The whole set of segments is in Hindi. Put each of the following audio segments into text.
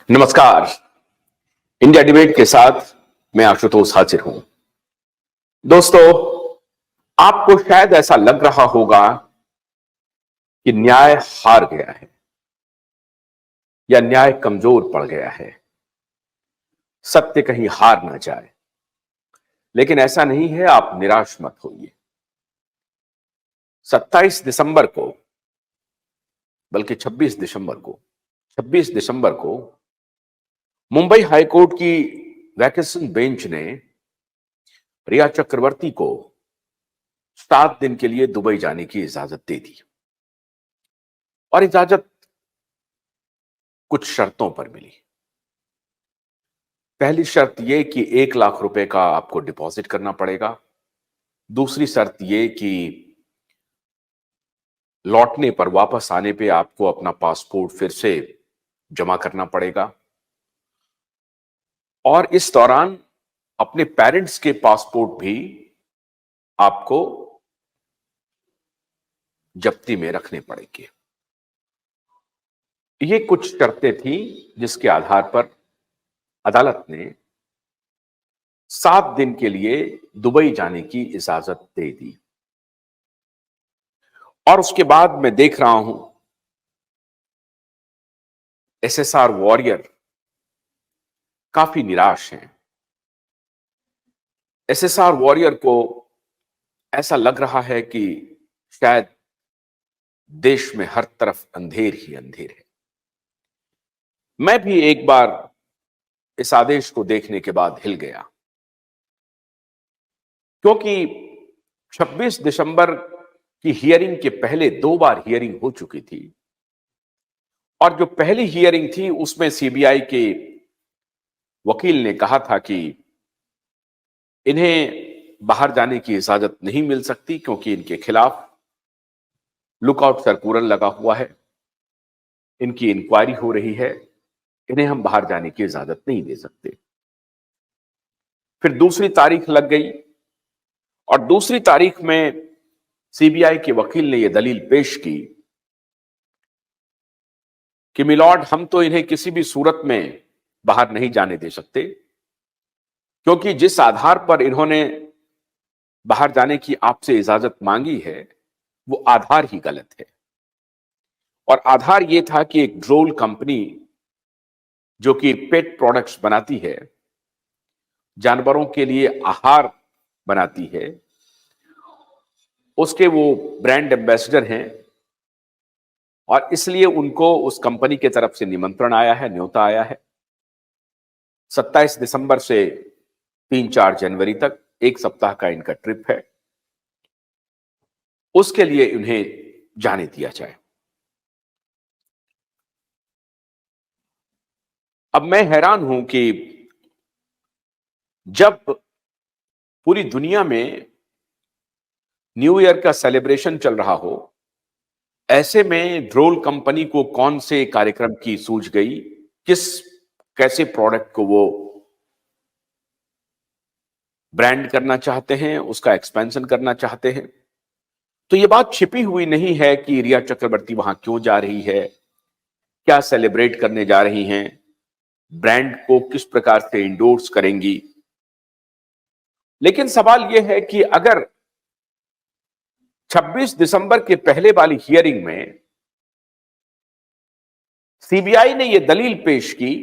नमस्कार। इंडिया डिबेट के साथ मैं आशुतोष हाजिर हूं। दोस्तों, आपको शायद ऐसा लग रहा होगा कि न्याय हार गया है या न्याय कमजोर पड़ गया है, सत्य कहीं हार ना जाए। लेकिन ऐसा नहीं है, आप निराश मत होइए। 27 दिसंबर को, बल्कि 26 दिसंबर को मुंबई हाईकोर्ट की वैकेशन बेंच ने रिया चक्रवर्ती को 7 दिन के लिए दुबई जाने की इजाजत दे दी। और इजाजत कुछ शर्तों पर मिली। पहली शर्त यह कि 1 लाख रुपए का आपको डिपॉजिट करना पड़ेगा। दूसरी शर्त यह कि लौटने पर, वापस आने पे आपको अपना पासपोर्ट फिर से जमा करना पड़ेगा और इस दौरान अपने पेरेंट्स के पासपोर्ट भी आपको जब्ती में रखने पड़ेंगे। ये कुछ शर्तें थी जिसके आधार पर अदालत ने 7 दिन के लिए दुबई जाने की इजाजत दे दी। और उसके बाद मैं देख रहा हूं एसएसआर वॉरियर काफी निराश हैं। एसएसआर वॉरियर को ऐसा लग रहा है कि शायद देश में हर तरफ अंधेर ही अंधेर है। मैं भी एक बार इस आदेश को देखने के बाद हिल गया, क्योंकि 26 दिसंबर की हियरिंग के पहले 2 बार हियरिंग हो चुकी थी और जो पहली हियरिंग थी उसमें सीबीआई के वकील ने कहा था कि इन्हें बाहर जाने की इजाजत नहीं मिल सकती क्योंकि इनके खिलाफ लुकआउट सर्कुलर लगा हुआ है, इनकी इंक्वायरी हो रही है, इन्हें हम बाहर जाने की इजाजत नहीं दे सकते। फिर दूसरी तारीख लग गई और दूसरी तारीख में सीबीआई के वकील ने यह दलील पेश की कि मिलॉर्ड, हम तो इन्हें किसी भी सूरत में बाहर नहीं जाने दे सकते, क्योंकि जिस आधार पर इन्होंने बाहर जाने की आपसे इजाजत मांगी है वो आधार ही गलत है। और आधार यह था कि एक ड्रोल कंपनी जो कि पेट प्रोडक्ट्स बनाती है, जानवरों के लिए आहार बनाती है, उसके वो ब्रांड एम्बेसडर हैं और इसलिए उनको उस कंपनी की तरफ से निमंत्रण आया है, न्योता आया है 27 दिसंबर से 3-4 जनवरी तक, 1 सप्ताह का इनका ट्रिप है, उसके लिए उन्हें जाने दिया जाए। अब मैं हैरान हूं कि जब पूरी दुनिया में न्यू ईयर का सेलिब्रेशन चल रहा हो, ऐसे में ड्रोल कंपनी को कौन से कार्यक्रम की सूझ गई, कैसे प्रोडक्ट को वो ब्रांड करना चाहते हैं, उसका एक्सपेंशन करना चाहते हैं। तो ये बात छिपी हुई नहीं है कि रिया चक्रवर्ती वहां क्यों जा रही है, क्या सेलिब्रेट करने जा रही हैं, ब्रांड को किस प्रकार से इंडोर्स करेंगी। लेकिन सवाल यह है कि अगर 26 दिसंबर के पहले वाली हियरिंग में सीबीआई ने यह दलील पेश की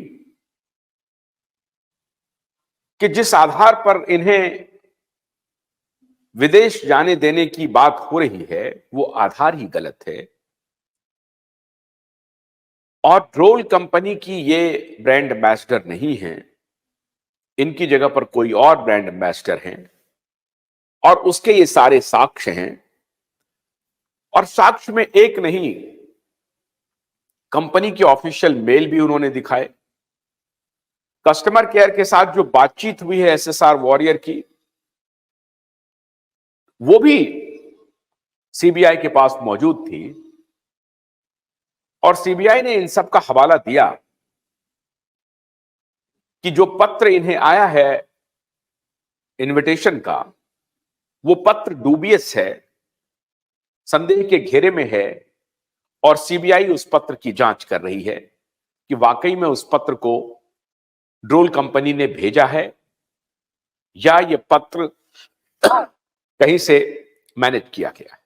कि जिस आधार पर इन्हें विदेश जाने देने की बात हो रही है वो आधार ही गलत है और ड्रोल कंपनी की ये ब्रांड एम्बेसडर नहीं है, इनकी जगह पर कोई और ब्रांड एम्बेसडर हैं और उसके ये सारे साक्ष्य हैं। और साक्ष्य में एक नहीं, कंपनी के ऑफिशियल मेल भी उन्होंने दिखाए, कस्टमर केयर के साथ जो बातचीत हुई है एसएसआर वॉरियर की, वो भी सीबीआई के पास मौजूद थी और सीबीआई ने इन सब का हवाला दिया कि जो पत्र इन्हें आया है इनविटेशन का, वो पत्र डूबियस है, संदेह के घेरे में है और सीबीआई उस पत्र की जांच कर रही है। कि वाकई में उस पत्र को ड्रोल कंपनी ने भेजा है या ये पत्र कहीं से मैनेज किया गया है।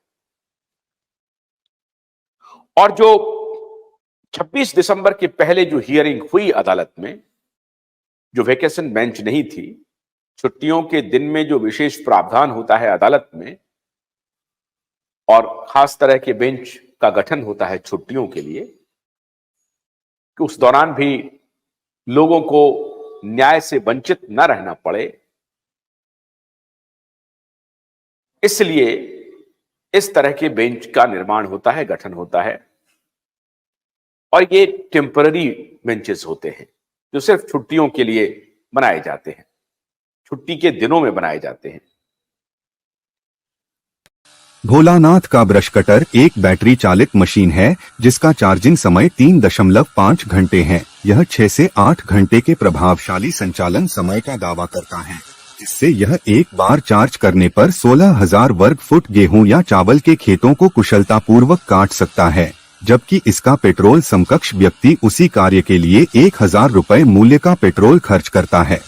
और जो 26 दिसंबर के पहले जो हियरिंग हुई अदालत में, जो वेकेशन बेंच नहीं थी, छुट्टियों के दिन में जो विशेष प्रावधान होता है अदालत में और खास तरह के बेंच का गठन होता है छुट्टियों के लिए, कि उस दौरान भी लोगों को न्याय से वंचित न रहना पड़े, इसलिए इस तरह के बेंच का निर्माण होता है, गठन होता है। और ये टेम्पररी बेंचेस होते हैं जो सिर्फ छुट्टियों के लिए बनाए जाते हैं, छुट्टी के दिनों में बनाए जाते हैं। भोलानाथ का ब्रश कटर एक बैटरी चालित मशीन है जिसका चार्जिंग समय 3.5 घंटे है। यह 6 से 8 घंटे के प्रभावशाली संचालन समय का दावा करता है, जिससे यह एक बार चार्ज करने पर 16,000 वर्ग फुट गेहूं या चावल के खेतों को कुशलतापूर्वक काट सकता है, जबकि इसका पेट्रोल समकक्ष व्यक्ति उसी कार्य के लिए 1,000 रुपए मूल्य का पेट्रोल खर्च करता है।